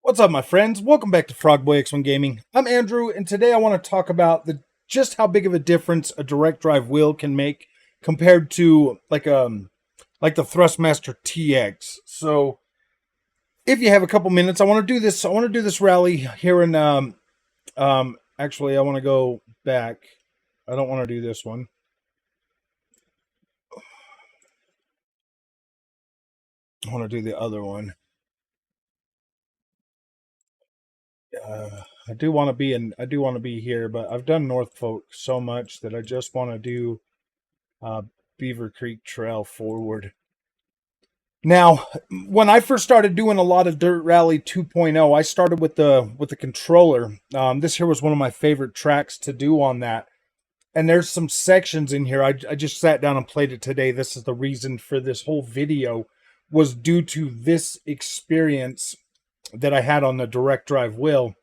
What's up, my friends? Welcome back to Frogboy X1 Gaming. I'm Andrew, and today I want to talk about just how big of a difference a direct drive wheel can make compared to like the Thrustmaster TX. So, if you have a couple minutes, I want to do this. I want to do this rally here in actually I want to go back. I don't want to do this one. I want to do the other one. I do want to be here, but I've done Norfolk so much that I just want to do Beaver Creek Trail forward. Now, when I first started doing a lot of Dirt Rally 2.0, I started with the controller. This here was one of my favorite tracks to do on that. And there's some sections in here. I just sat down and played it today. This is the reason for this whole video, was due to this experience that I had on the direct drive wheel.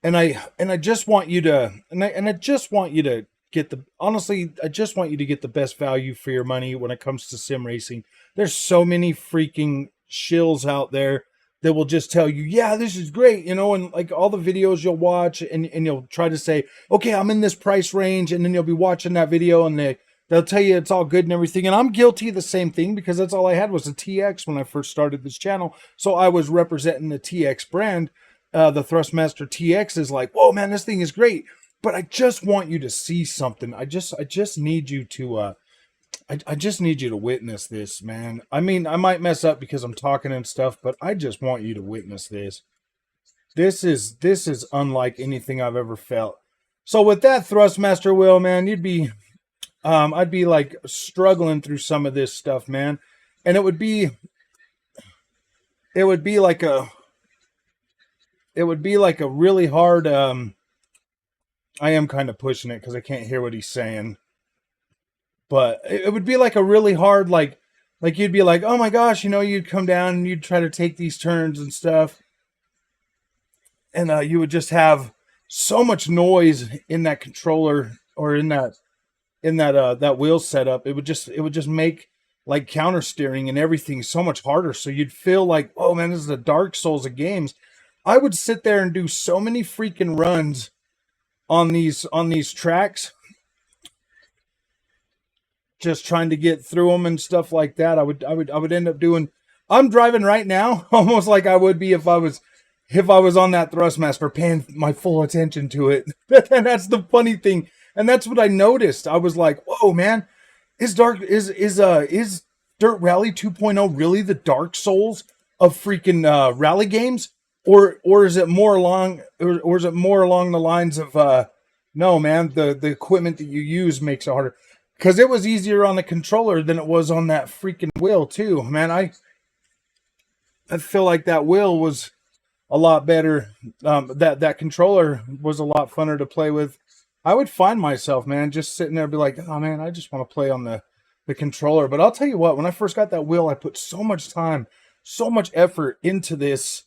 And I just want you to I just want you to get the I just want you to get the best value for your money when it comes to sim racing. There's so many freaking shills out there that will just tell you, yeah, this is great, you know, and like all the videos you'll watch and you'll try to say, okay, I'm in this price range, and then you'll be watching that video and they'll tell you it's all good and everything. And I'm guilty of the same thing, because that's all I had was a TX when I first started this channel. So I was representing the TX brand. The Thrustmaster TX is like, whoa, man, this thing is great. But I just want you to see something. I just need you to, I just need you to witness this, man. I mean, I might mess up because I'm talking and stuff, but I just want you to witness this. This is unlike anything I've ever felt. So with that Thrustmaster wheel, man, I'd be like struggling through some of this stuff, man. And it would be like a really hard, I am kind of pushing it because I can't hear what he's saying. But it would be like a really hard, like you'd be like, oh my gosh, you know, you'd come down and you'd try to take these turns and stuff. And you would just have so much noise in that controller or in that wheel setup. It would just make like counter steering and everything so much harder. So you'd feel like, oh man, this is the Dark Souls of games. I would sit there and do so many freaking runs on these tracks, just trying to get through them and stuff like that. I would end up doing. I'm driving right now, almost like I would be if I was on that Thrustmaster, paying my full attention to it. And that's the funny thing, and that's what I noticed. I was like, whoa, man, is Dirt Rally 2.0 really the Dark Souls of freaking rally games? Or is it more along the lines of no, man, the equipment that you use makes it harder? Because it was easier on the controller than it was on that freaking wheel too, man. I feel like that wheel was a lot better. That controller was a lot funner to play with. I would find myself, man, just sitting there and be like, oh man, I just want to play on the controller. But I'll tell you what, when I first got that wheel, I put so much time, so much effort into this.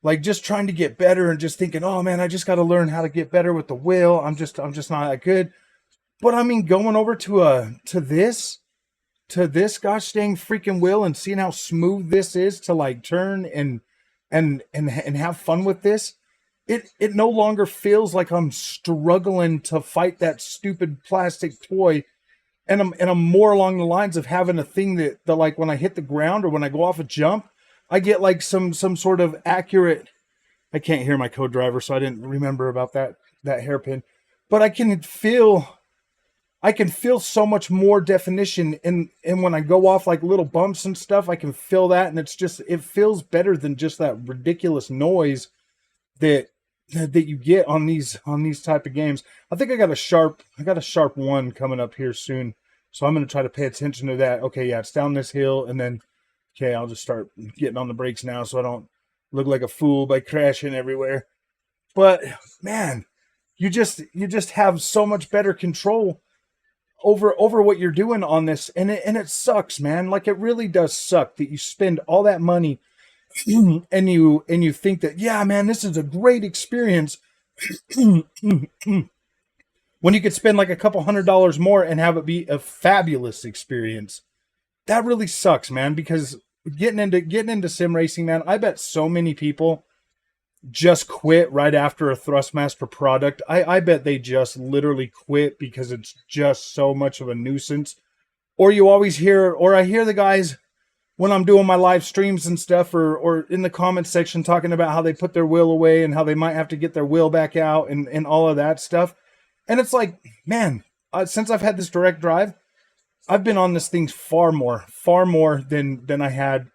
Like just trying to get better and just thinking, oh man, I just got to learn how to get better with the wheel. I'm just not that good. But I mean, going over to this gosh dang freaking wheel and seeing how smooth this is to like turn and have fun with this, it no longer feels like I'm struggling to fight that stupid plastic toy. And I'm more along the lines of having a thing that like when I hit the ground or when I go off a jump, I get like some sort of accurate. I can't hear my co-driver, so I didn't remember about that hairpin. But I can feel so much more definition, and when I go off like little bumps and stuff, I can feel that, and it feels better than just that ridiculous noise that you get on these type of games. I think I got a sharp 1 coming up here soon, so I'm going to try to pay attention to that. Okay, yeah, it's down this hill, and then. Okay, I'll just start getting on the brakes now so I don't look like a fool by crashing everywhere. But man, you just have so much better control over what you're doing on this, and it sucks, man. Like it really does suck that you spend all that money and you think that, yeah, man, this is a great experience when you could spend like a couple $100 more and have it be a fabulous experience. That really sucks, man, because getting into sim racing, man. I bet so many people just quit right after a Thrustmaster product. I bet they just literally quit because it's just so much of a nuisance. Or you always hear, or I hear the guys when I'm doing my live streams and stuff, or in the comments section talking about how they put their wheel away and how they might have to get their wheel back out and all of that stuff. And it's like, man, since I've had this direct drive, I've been on this thing far more than I had,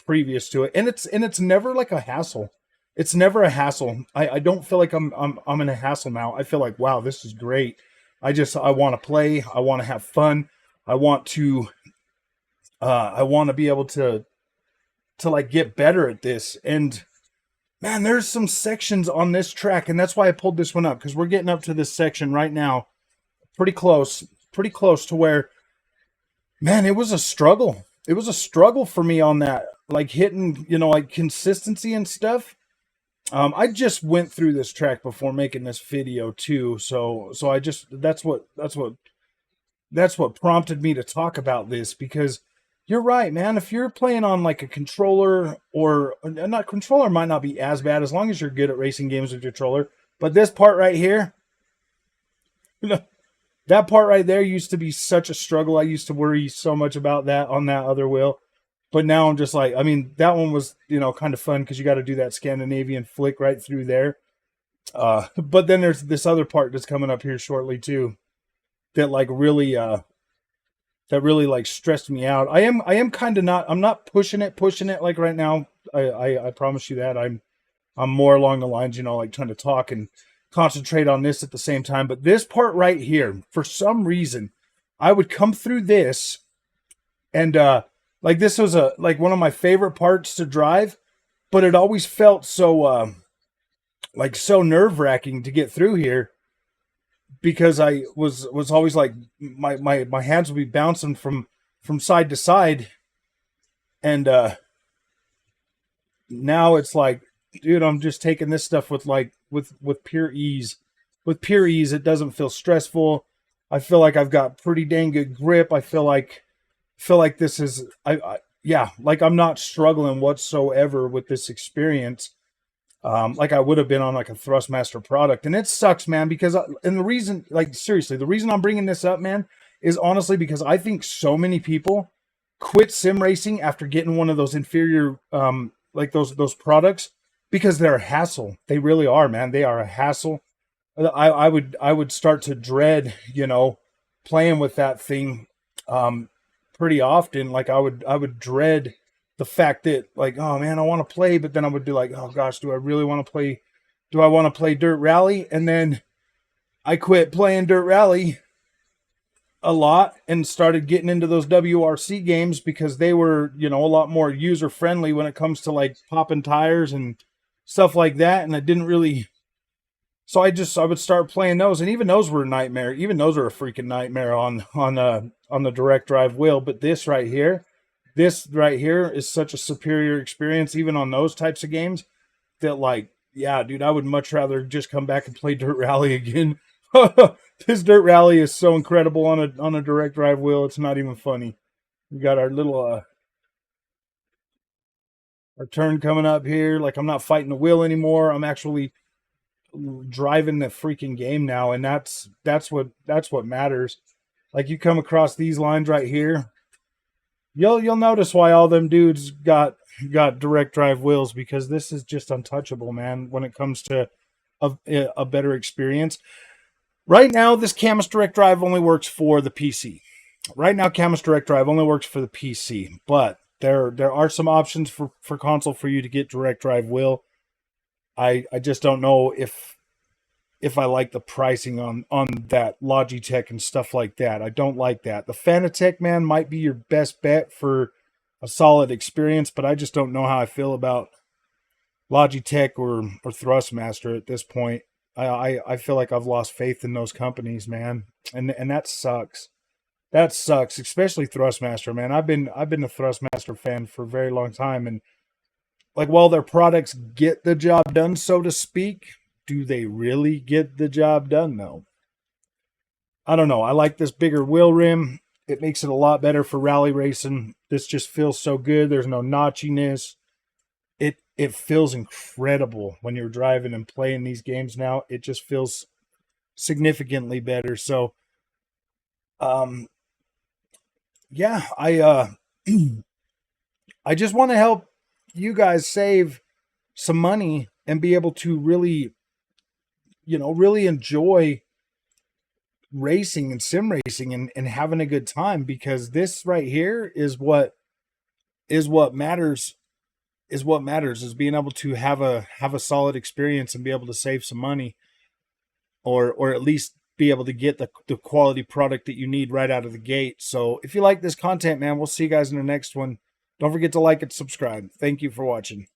previous to it. And it's never like a hassle. It's never a hassle. I don't feel like I'm in a hassle now. I feel like, wow, this is great. I want to play. I want to have fun. I want to be able to like get better at this. And man, there's some sections on this track, and that's why I pulled this one up, because we're getting up to this section right now, pretty close to where, man, it was a struggle. It was a struggle for me on that, like hitting, like consistency and stuff. I just went through this track before making this video too, so I just that's what prompted me to talk about this, because you're right, man. If you're playing on like a controller, or not, controller might not be as bad as long as you're good at racing games with your controller. But this part right here, that part right there used to be such a struggle. I used to worry so much about that on that other wheel. But now I'm just like, I mean, that one was, kind of fun because you got to do that Scandinavian flick right through there. But then there's this other part that's coming up here shortly too, that like really like stressed me out. I am kind of not, I'm not pushing it like right now. I promise you that. I'm more along the lines, like trying to talk and concentrate on this at the same time. But this part right here, for some reason, I would come through this, and like this was like one of my favorite parts to drive, but it always felt so like so nerve-wracking to get through here, because I was always like, my hands would be bouncing from side to side. And now it's like, dude, I'm just taking this stuff with pure ease. With pure ease, it doesn't feel stressful. I feel like I've got pretty dang good grip. I feel like this is, yeah, like I'm not struggling whatsoever with this experience. Like I would have been on like a Thrustmaster product. And it sucks, man, because and the reason, like seriously, the reason I'm bringing this up, man, is honestly because I think so many people quit sim racing after getting one of those inferior, like those products, because they're a hassle. They really are, man. They are a hassle. I would start to dread, playing with that thing, pretty often. Like I would dread the fact that, like, oh man, I want to play, but then I would be like, oh gosh, do I really want to play? Do I want to play Dirt Rally? And then I quit playing Dirt Rally a lot and started getting into those WRC games, because they were, a lot more user friendly when it comes to like popping tires and stuff like that. And I didn't really, so I would start playing those, and even those were a nightmare. Even those are a freaking nightmare on the direct drive wheel. But this right here is such a superior experience, even on those types of games, that like, yeah, dude, I would much rather just come back and play Dirt Rally again. This Dirt Rally is so incredible on a direct drive wheel. It's not even funny. We got our little our turn coming up here. Like, I'm not fighting the wheel anymore. I'm actually driving the freaking game now, and that's what matters. Like, you come across these lines right here, you'll notice why all them dudes got direct drive wheels, because this is just untouchable, man, when it comes to a better experience. Right now, this CAMMUS Direct Drive only works for the PC. Right now, CAMMUS Direct Drive only works for the PC, but there are some options for console for you to get direct drive wheel. I just don't know if I like the pricing on that Logitech and stuff like that. I don't like that. The Fanatec, man, might be your best bet for a solid experience, but I just don't know how I feel about Logitech or Thrustmaster at this point. I feel like I've lost faith in those companies, man, and that sucks. That sucks, especially Thrustmaster, man. I've been a Thrustmaster fan for a very long time, and like, while their products get the job done, so to speak, do they really get the job done, though? I don't know. I like this bigger wheel rim. It makes it a lot better for rally racing. This just feels so good. There's no notchiness. It feels incredible when you're driving and playing these games now. It just feels significantly better. So, yeah, I just want to help you guys save some money and be able to really, really enjoy racing and sim racing and having a good time, because this right here is what matters, is being able to have a solid experience and be able to save some money, or at least be able to get the quality product that you need right out of the gate. So if you like this content, man, we'll see you guys in the next one. Don't forget to like and subscribe. Thank you for watching.